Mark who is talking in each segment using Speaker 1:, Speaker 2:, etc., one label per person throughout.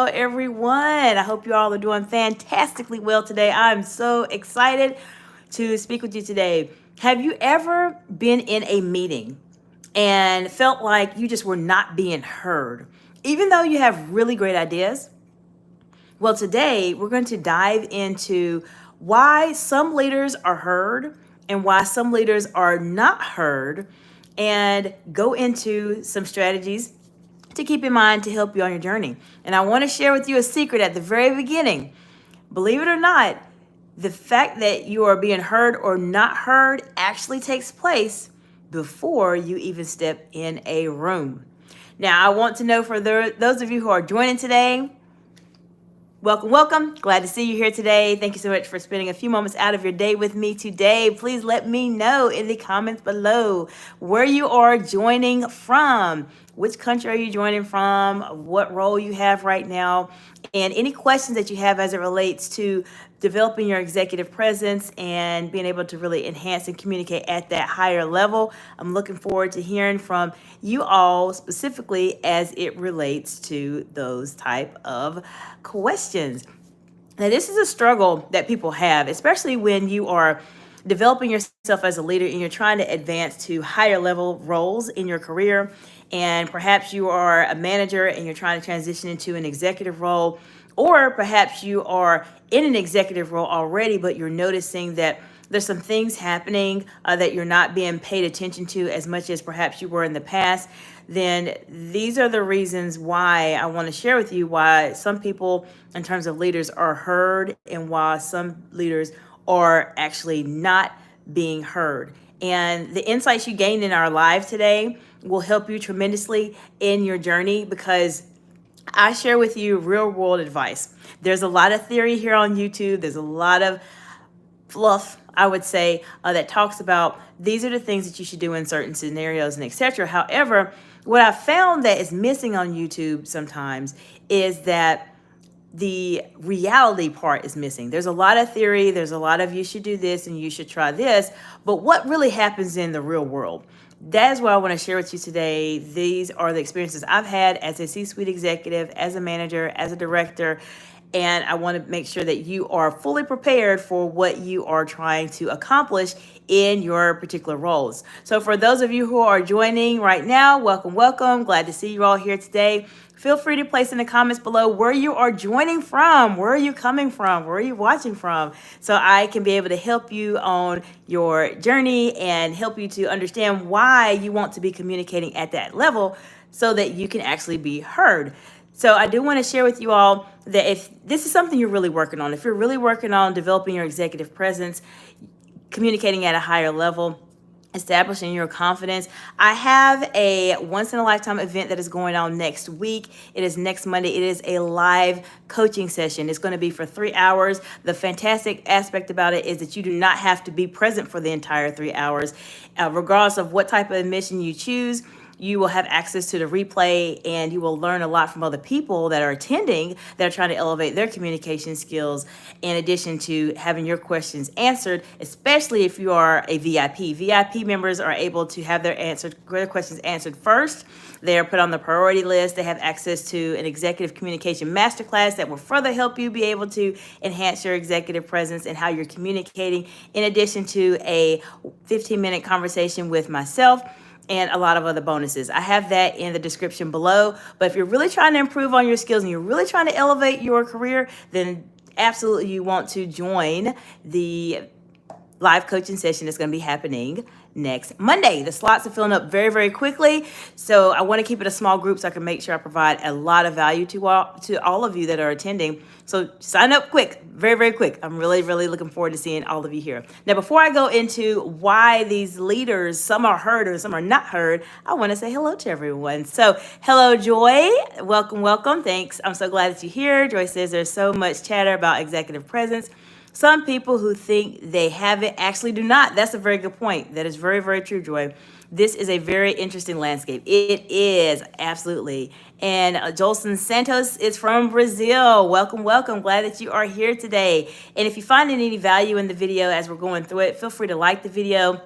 Speaker 1: everyone. I hope you all are doing fantastically well today. I'm so excited to speak with you today. Have you ever been in a meeting and felt like you just were not being heard, even though you have really great ideas? Well, today we're going to dive into why some leaders are heard and why some leaders are not heard, and go into some strategies to keep in mind to help you on your journey. And I want to share with you a secret at the very beginning. Believe it or not, the fact that you are being heard or not heard actually takes place before you even step in a room. Now, I want to know for those of you who are joining today, welcome, welcome. Glad to see you here today. Thank you so much for spending a few moments out of your day with me today. Please let me know in the comments below where you are joining from. Which country are you joining from? What role you have right now? And any questions that you have as it relates to developing your executive presence and being able to really enhance and communicate at that higher level. I'm looking forward to hearing from you all specifically as it relates to those type of questions. Now, this is a struggle that people have, especially when you are developing yourself as a leader and you're trying to advance to higher level roles in your career. And perhaps you are a manager and you're trying to transition into an executive role, or perhaps you are in an executive role already, but you're noticing that there's some things happening that you're not being paid attention to as much as perhaps you were in the past. Then these are the reasons why I want to share with you why some people in terms of leaders are heard and why some leaders are actually not being heard. And the insights you gain in our live today will help you tremendously in your journey, because I share with you real world advice. There's a lot of theory here on YouTube. There's a lot of fluff, I would say, that talks about these are the things that you should do in certain scenarios and etc. However, what I found that is missing on YouTube sometimes is that the reality part is missing. There's a lot of theory, there's a lot of you should do this and you should try this, but what really happens in the real world? That is what I want to share with you today. These are the experiences I've had as a C-suite executive, as a manager, as a director, and I want to make sure that you are fully prepared for what you are trying to accomplish in your particular roles. So for those of you who are joining right now, welcome, welcome. Glad to see you all here today. Feel free to place in the comments below where you are joining from, where are you coming from, where are you watching from, so I can be able to help you on your journey and help you to understand why you want to be communicating at that level so that you can actually be heard. So I do want to share with you all that if this is something you're really working on, if you're really working on developing your executive presence, communicating at a higher level, establishing your confidence, I have a once in a lifetime event that is going on next week. It is next Monday. It is a live coaching session. It's going to be for 3 hours. The fantastic aspect about it is that you do not have to be present for the entire 3 hours. Regardless of what type of admission you choose, you will have access to the replay, and you will learn a lot from other people that are attending that are trying to elevate their communication skills, in addition to having your questions answered, especially if you are a VIP. VIP members are able to have their questions answered first. They are put on the priority list. They have access to an executive communication masterclass that will further help you be able to enhance your executive presence and how you're communicating, in addition to a 15-minute conversation with myself and a lot of other bonuses. I have that in the description below. But if you're really trying to improve on your skills and you're really trying to elevate your career, then absolutely you want to join the live coaching session that's going to be happening next Monday. The slots are filling up very, very quickly. So I want to keep it a small group so I can make sure I provide a lot of value to all of you that are attending. So sign up quick, very, very quick. I'm really, really looking forward to seeing all of you here. Now, before I go into why these leaders, some are heard or some are not heard, I want to say hello to everyone. So hello, Joy. Welcome, welcome. Thanks. I'm so glad that you're here. Joy says there's so much chatter about executive presence. Some people who think they have it actually do not. That's a very good point. That is very, very true, Joy. This is a very interesting landscape. It is, absolutely. And Jolson Santos is from Brazil. Welcome, welcome. Glad that you are here today. And if you find any value in the video as we're going through it, feel free to like the video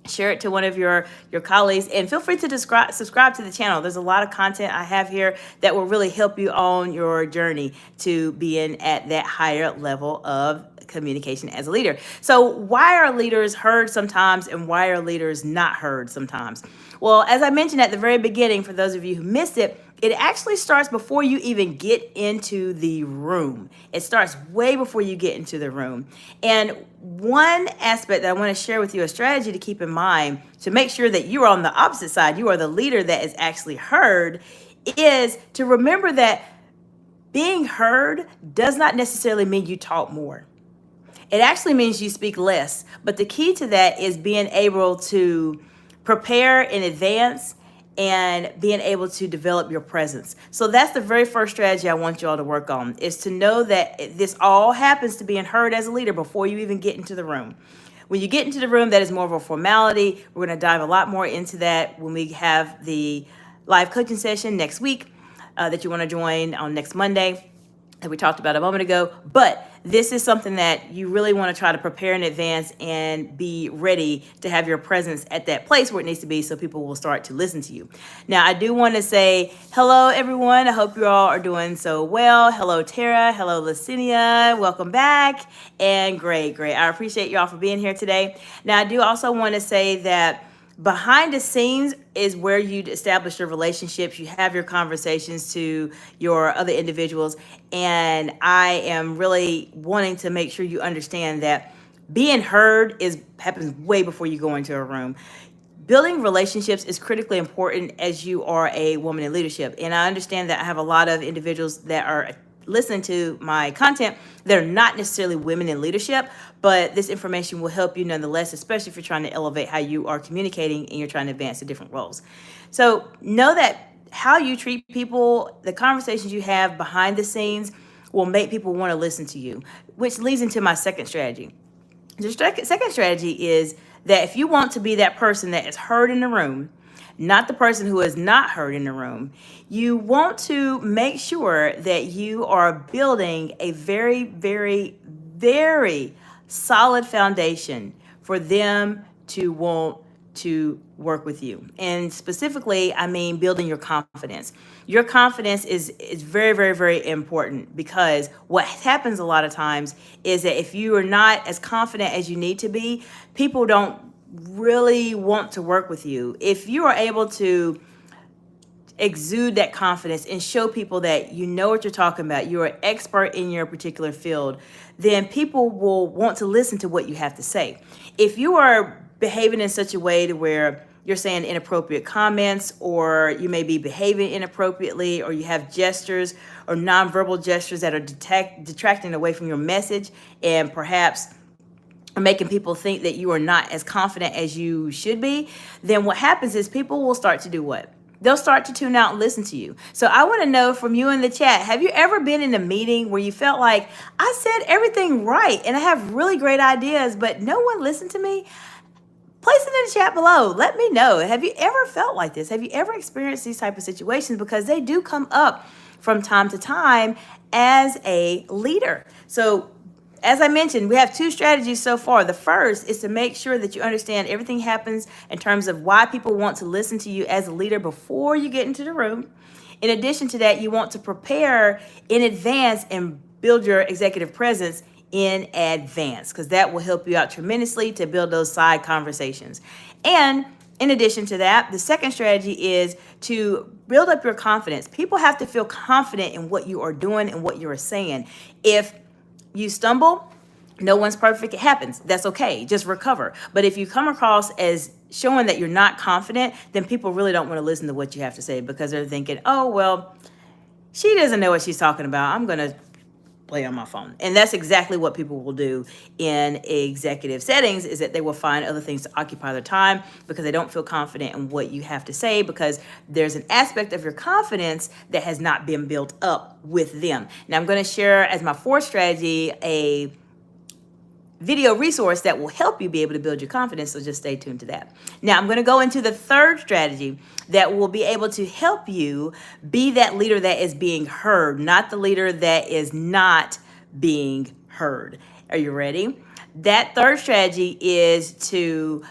Speaker 1: Share it to one of your colleagues, and feel free to subscribe to the channel. There's a lot of content I have here that will really help you on your journey to being at that higher level of communication as a leader. So why are leaders heard sometimes, and why are leaders not heard sometimes? Well, as I mentioned at the very beginning, for those of you who missed it, it actually starts before you even get into the room. It starts way before you get into the room. And one aspect that I want to share with you, a strategy to keep in mind to make sure that you are on the opposite side, you are the leader that is actually heard, is to remember that being heard does not necessarily mean you talk more. It actually means you speak less. But the key to that is being able to prepare in advance and being able to develop your presence. So that's the very first strategy I want you all to work on, is to know that this all happens to being heard as a leader before you even get into the room. When you get into the room, that is more of a formality. We're going to dive a lot more into that when we have the live coaching session next week that you want to join on next Monday, that we talked about a moment ago. But this is something that you really want to try to prepare in advance and be ready to have your presence at that place where it needs to be, so people will start to listen to you. Now, I do want to say hello, everyone. I hope you all are doing so well. Hello, Tara. Hello, Lacinia. Welcome back. And great. I appreciate you all for being here today. Now, I do also want to say that behind the scenes is where you establish your relationships. You have your conversations to your other individuals. And I am really wanting to make sure you understand that being heard happens way before you go into a room. Building relationships is critically important as you are a woman in leadership. And I understand that I have a lot of individuals that are listening to my content that are not necessarily women in leadership, but this information will help you nonetheless, especially if you're trying to elevate how you are communicating and you're trying to advance to different roles. So know that how you treat people, the conversations you have behind the scenes, will make people want to listen to you, which leads into my second strategy. The second strategy is that if you want to be that person that is heard in the room, not the person who is not heard in the room, you want to make sure that you are building a very, very, very solid foundation for them to want to work with you. And specifically, I mean building your confidence. Your confidence is very, very, very important, because what happens a lot of times is that if you are not as confident as you need to be, people don't really want to work with you. If you are able to exude that confidence and show people that you know what you're talking about, you're an expert in your particular field, then people will want to listen to what you have to say. If you are behaving in such a way to where you're saying inappropriate comments, or you may be behaving inappropriately, or you have gestures or nonverbal gestures that are detracting away from your message, and perhaps making people think that you are not as confident as you should be, then what happens is people will start to do what? They'll start to tune out and listen to you. So I want to know from you in the chat, have you ever been in a meeting where you felt like, I said everything right and I have really great ideas, but no one listened to me? Place it in the chat below. Let me know. Have you ever felt like this? Have you ever experienced these type of situations? Because they do come up from time to time as a leader. So as I mentioned, we have two strategies so far. The first is to make sure that you understand everything happens in terms of why people want to listen to you as a leader before you get into the room. In addition to that, you want to prepare in advance and build your executive presence in advance, because that will help you out tremendously to build those side conversations. And in addition to that, the second strategy is to build up your confidence. People have to feel confident in what you are doing and what you are saying. If you stumble, no one's perfect. It happens. That's okay. Just recover. But if you come across as showing that you're not confident, then people really don't want to listen to what you have to say, because they're thinking, oh, well, she doesn't know what she's talking about. I'm going to play on my phone. And that's exactly what people will do in executive settings, is that they will find other things to occupy their time because they don't feel confident in what you have to say, because there's an aspect of your confidence that has not been built up with them. Now, I'm going to share as my fourth strategy a video resource that will help you be able to build your confidence, so just stay tuned to that. Now, I'm going to go into the third strategy that will be able to help you be that leader that is being heard, not the leader that is not being heard. Are you ready? That third strategy is to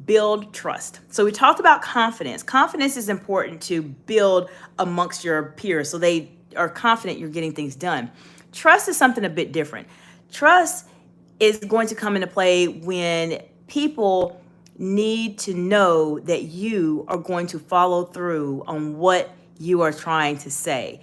Speaker 1: build trust. So we talked about confidence. Confidence is important to build amongst your peers so they are confident you're getting things done. Trust is something a bit different. Trust is going to come into play when people need to know that you are going to follow through on what you are trying to say.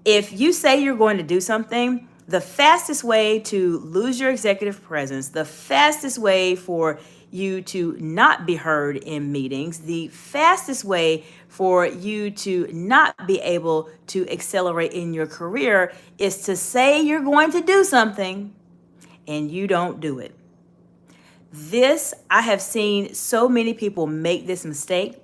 Speaker 1: If you say you're going to do something, the fastest way to lose your executive presence, the fastest way for you to not be heard in meetings, the fastest way for you to not be able to accelerate in your career is to say you're going to do something and you don't do it. I have seen so many people make this mistake,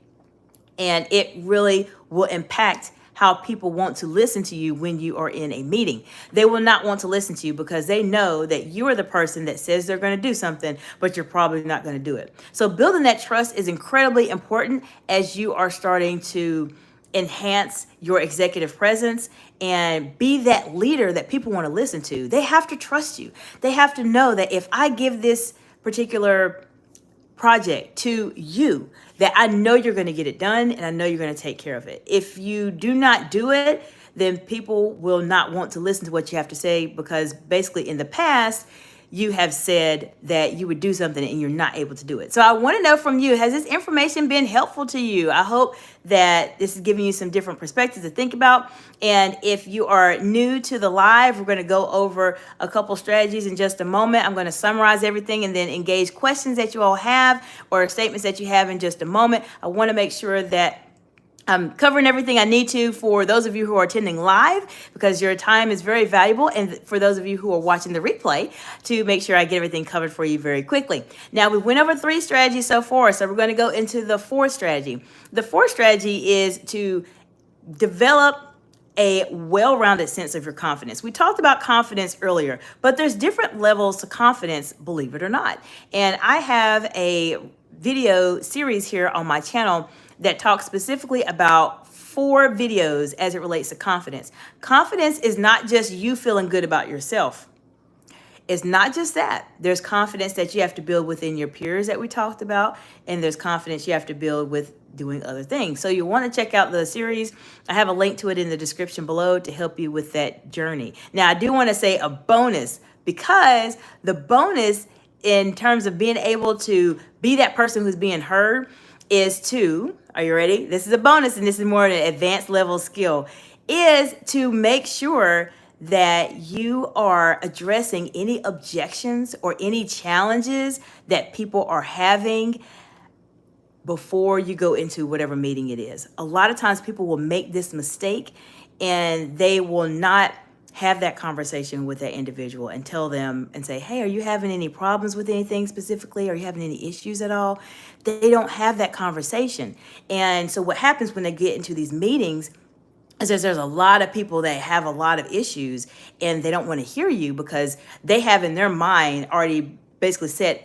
Speaker 1: and it really will impact how people want to listen to you when you are in a meeting. They will not want to listen to you because they know that you are the person that says they're going to do something, but you're probably not going to do it. So building that trust is incredibly important as you are starting to enhance your executive presence and be that leader that people want to listen to. They have to trust you. They have to know that if I give this particular project to you, that I know you're going to get it done and I know you're going to take care of it. If you do not do it, then people will not want to listen to what you have to say, because basically in the past, you have said that you would do something and you're not able to do it. So I want to know from you, has this information been helpful to you? I hope that this is giving you some different perspectives to think about. And if you are new to the live, we're going to go over a couple strategies in just a moment. I'm going to summarize everything and then engage questions that you all have or statements that you have in just a moment. I want to make sure that I'm covering everything I need to for those of you who are attending live, because your time is very valuable, and for those of you who are watching the replay, to make sure I get everything covered for you very quickly. Now, we went over 3 strategies so far, so we're going to go into the 4th strategy. The 4th strategy is to develop a well-rounded sense of your confidence. We talked about confidence earlier, but there's different levels to confidence, believe it or not. And I have a video series here on my channel that talks specifically about 4 videos as it relates to confidence. Confidence is not just you feeling good about yourself. It's not just that. There's confidence that you have to build within your peers that we talked about, and there's confidence you have to build with doing other things. So you want to check out the series. I have a link to it in the description below to help you with that journey. Now, I do want to say a bonus, because the bonus in terms of being able to be that person who's being heard is to, are you ready? This is a bonus, and this is more an advanced level skill, is to make sure that you are addressing any objections or any challenges that people are having before you go into whatever meeting it is. A lot of times people will make this mistake and they will not have that conversation with that individual and tell them and say, hey, are you having any problems with anything specifically? Are you having any issues at all? They don't have that conversation. And so what happens when they get into these meetings is there's a lot of people that have a lot of issues and they don't want to hear you because they have in their mind already basically said,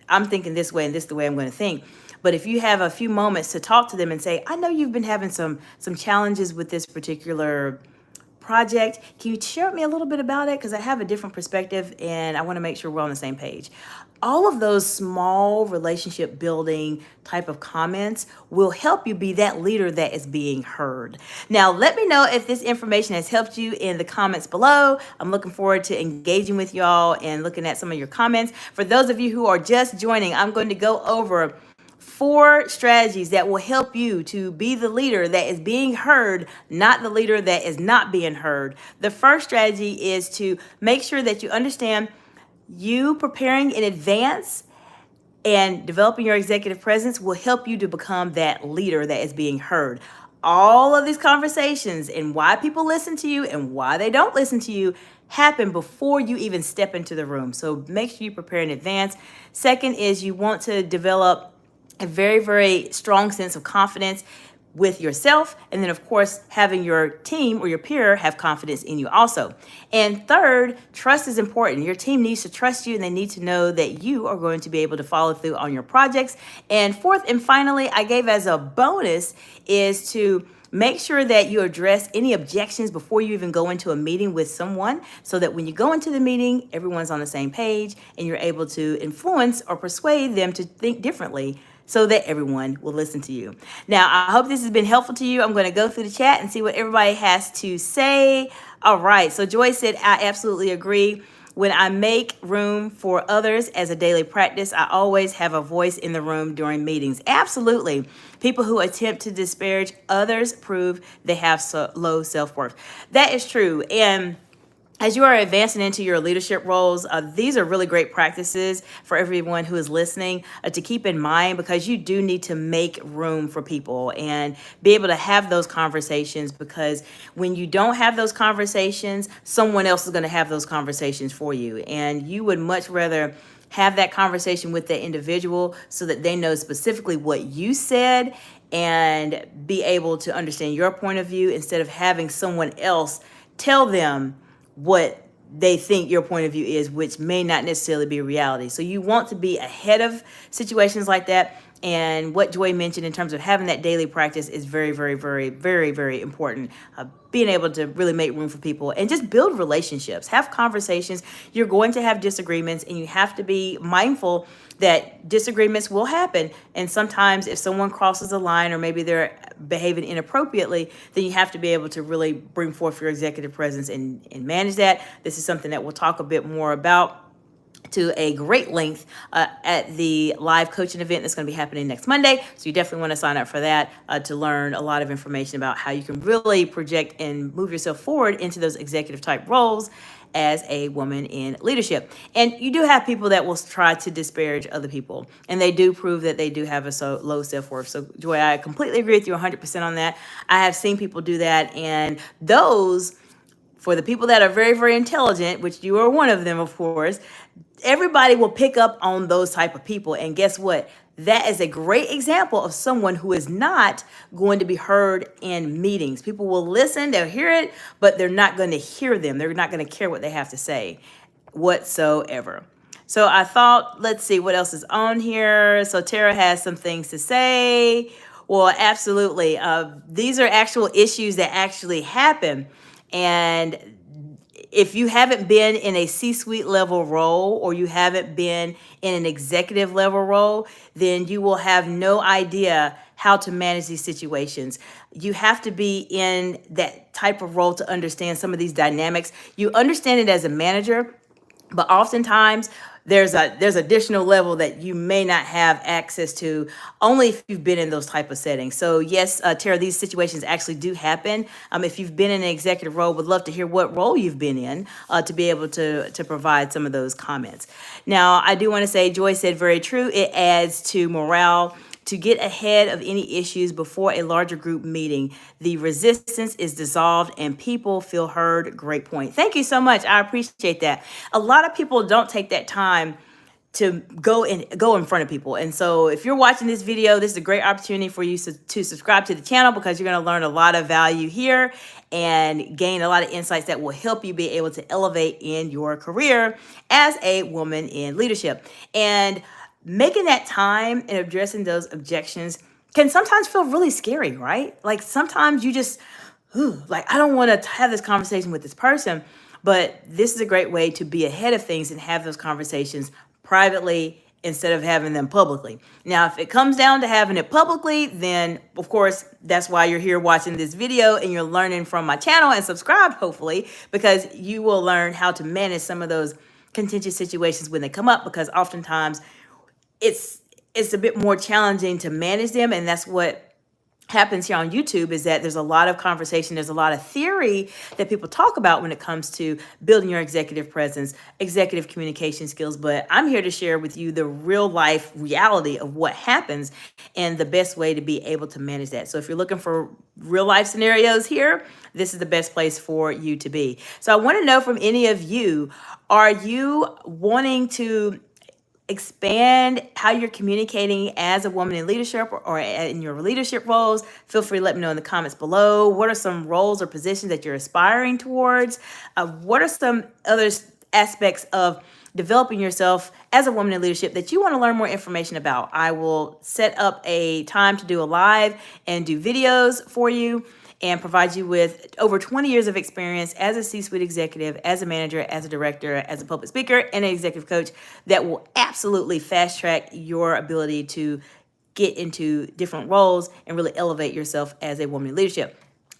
Speaker 1: I'm thinking this way and this is the way I'm going to think. But if you have a few moments to talk to them and say, I know you've been having some challenges with this particular project. Can you share with me a little bit about it? Because I have a different perspective and I want to make sure we're on the same page. All of those small relationship building type of comments will help you be that leader that is being heard. Now, let me know if this information has helped you in the comments below. I'm looking forward to engaging with y'all and looking at some of your comments. For those of you who are just joining, I'm going to go over 4 strategies that will help you to be the leader that is being heard, not the leader that is not being heard. The first strategy is to make sure that you understand you preparing in advance and developing your executive presence will help you to become that leader that is being heard. All of these conversations and why people listen to you and why they don't listen to you happen before you even step into the room. So make sure you prepare in advance. Second is you want to develop a very, very strong sense of confidence with yourself. And then, of course, having your team or your peer have confidence in you also. And third, trust is important. Your team needs to trust you and they need to know that you are going to be able to follow through on your projects. And fourth, and finally, I gave as a bonus is to make sure that you address any objections before you even go into a meeting with someone, so that when you go into the meeting, everyone's on the same page and you're able to influence or persuade them to think differently so that everyone will listen to you. Now, I hope this has been helpful to you. I'm going to go through the chat and see what everybody has to say. All right. So Joy said, I absolutely agree. When I make room for others as a daily practice, I always have a voice in the room during meetings. Absolutely. People who attempt to disparage others prove they have so low self-worth. That is true. And as you are advancing into your leadership roles, these are really great practices for everyone who is listening to keep in mind, because you do need to make room for people and be able to have those conversations, because when you don't have those conversations, someone else is going to have those conversations for you. And you would much rather have that conversation with that individual so that they know specifically what you said and be able to understand your point of view, instead of having someone else tell them what they think your point of view is, which may not necessarily be reality. So you want to be ahead of situations like that. And what Joy mentioned in terms of having that daily practice is very, very, very, very, very important. Being able to really make room for people and just build relationships, have conversations. You're going to have disagreements, and you have to be mindful that disagreements will happen. And sometimes if someone crosses a line, or maybe they're behaving inappropriately, then you have to be able to really bring forth your executive presence and manage that. This is something that we'll talk a bit more about to a great length at the live coaching event that's going to be happening next Monday. So you definitely want to sign up for that to learn a lot of information about how you can really project and move yourself forward into those executive type roles as a woman in leadership. And you do have people that will try to disparage other people, and they do prove that they do have a so low self-worth. So Joy, I completely agree with you 100% on that. I have seen people do that, and those, for the people that are very, very intelligent, which you are one of them, of course, everybody will pick up on those type of people. And guess what? That is a great example of someone who is not going to be heard in meetings. People will listen, they'll hear it, but they're not going to hear them. They're not going to care what they have to say whatsoever. So I thought, let's see what else is on here. So Tara has some things to say. Well, absolutely. These are actual issues that actually happen. And if you haven't been in a C-suite level role, or you haven't been in an executive level role, then you will have no idea how to manage these situations. You have to be in that type of role to understand some of these dynamics. You understand it as a manager, but oftentimes there's additional level that you may not have access to, only if you've been in those type of settings. So yes, Tara, these situations actually do happen. If you've been in an executive role, would love to hear what role you've been in to be able to provide some of those comments. Now, I do want to say, Joy said very true. It adds to morale to get ahead of any issues before a larger group meeting. The resistance is dissolved and people feel heard. Great point. Thank you so much. I appreciate that. A lot of people don't take that time to go in front of people. And so if you're watching this video, this is a great opportunity for you to subscribe to the channel, because you're going to learn a lot of value here and gain a lot of insights that will help you be able to elevate in your career as a woman in leadership. And making that time and addressing those objections can sometimes feel really scary, right? Like sometimes you just, like, I don't want to have this conversation with this person, but this is a great way to be ahead of things and have those conversations privately instead of having them publicly. Now, if it comes down to having it publicly, then of course, that's why you're here watching this video and you're learning from my channel, and subscribe, hopefully, because you will learn how to manage some of those contentious situations when they come up, because oftentimes it's a bit more challenging to manage them. And that's what happens here on YouTube, is that there's a lot of conversation, there's a lot of theory that people talk about when it comes to building your executive presence, executive communication skills. But I'm here to share with you the real life reality of what happens and the best way to be able to manage that. So if you're looking for real life scenarios here, this is the best place for you to be. So I want to know from any of you, are you wanting to expand how you're communicating as a woman in leadership, or in your leadership roles? Feel free to let me know in the comments below. What are some roles or positions that you're aspiring towards? What are some other aspects of developing yourself as a woman in leadership that you want to learn more information about? I will set up a time to do a live and do videos for you, and provide you with over 20 years of experience as a C-suite executive, as a manager, as a director, as a public speaker, and an executive coach that will absolutely fast track your ability to get into different roles and really elevate yourself as a woman in leadership.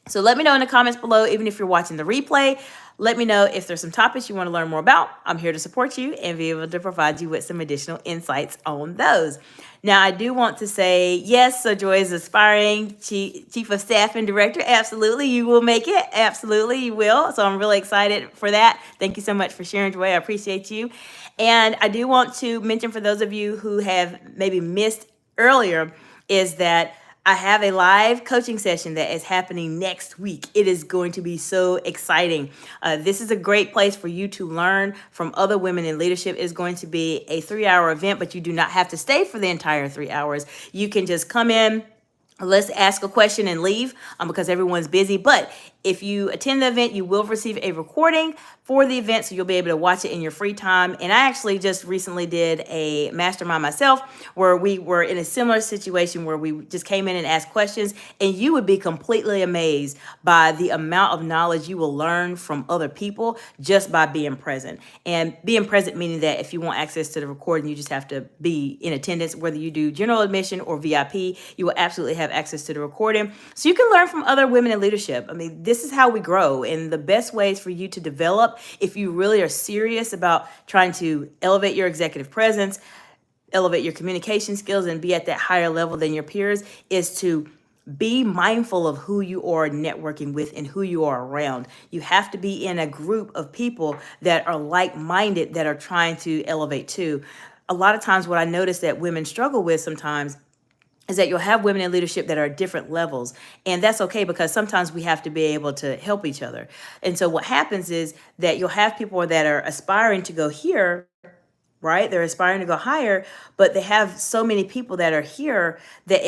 Speaker 1: So let me know in the comments below, even if you're watching the replay. Let me know if there's some topics you want to learn more about. I'm here to support you and be able to provide you with some additional insights on those. Now, I do want to say, yes, so Joy is aspiring chief of staff and director. Absolutely, you will make it. Absolutely, you will. So I'm really excited for that. Thank you so much for sharing, Joy. I appreciate you. And I do want to mention for those of you who have maybe missed earlier is that I have a live coaching session that is happening next week. It is going to be so exciting. This is a great place for you to learn from other women in leadership. It's going to be a 3-hour event, but you do not have to stay for the entire 3 hours. You can just come in. Let's ask a question and leave because everyone's busy. But if you attend the event, you will receive a recording for the event, so you'll be able to watch it in your free time. And I actually just recently did a mastermind myself where we were in a similar situation where we just came in and asked questions, and you would be completely amazed by the amount of knowledge you will learn from other people just by being present. And being present meaning that if you want access to the recording, you just have to be in attendance, whether you do general admission or VIP, you will absolutely have access to the recording. So you can learn from other women in leadership. I mean, this is how we grow, and the best ways for you to develop, if you really are serious about trying to elevate your executive presence, elevate your communication skills, and be at that higher level than your peers, is to be mindful of who you are networking with and who you are around. You have to be in a group of people that are like-minded, that are trying to elevate too. A lot of times what I notice that women struggle with sometimes is that you'll have women in leadership that are at different levels. And that's okay, because sometimes we have to be able to help each other. And so what happens is that you'll have people that are aspiring to go here, right? They're aspiring to go higher, but they have so many people that are here that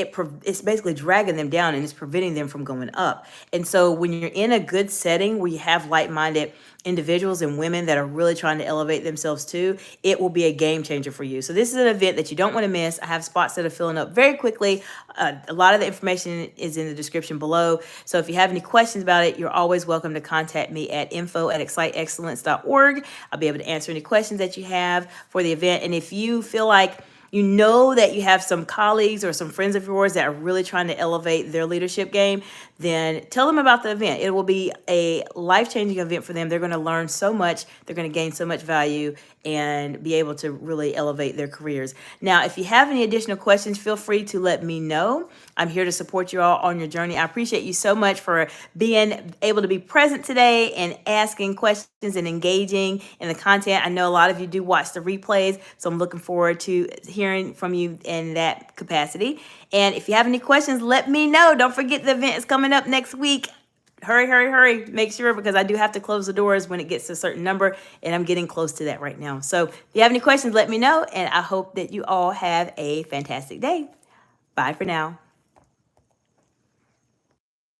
Speaker 1: it's basically dragging them down and it's preventing them from going up. And so when you're in a good setting where you have like-minded individuals and women that are really trying to elevate themselves too, it will be a game changer for you. So this is an event that you don't want to miss. I have spots that are filling up very quickly. A lot of the information is in the description below. So if you have any questions about it, you're always welcome to contact me at info@exciteexcellence.org. I'll be able to answer any questions that you have for the event. And if you feel like you know that you have some colleagues or some friends of yours that are really trying to elevate their leadership game, then tell them about the event. It will be a life-changing event for them. They're going to learn so much. They're going to gain so much value and be able to really elevate their careers. Now, if you have any additional questions, feel free to let me know. I'm here to support you all on your journey. I appreciate you so much for being able to be present today and asking questions and engaging in the content. I know a lot of you do watch the replays, so I'm looking forward to hearing from you in that capacity. And if you have any questions, let me know. Don't forget the event is coming up next week. Hurry, hurry, hurry. Make sure, because I do have to close the doors when it gets to a certain number, and I'm getting close to that right now. So if you have any questions, let me know, and I hope that you all have a fantastic day. Bye for now.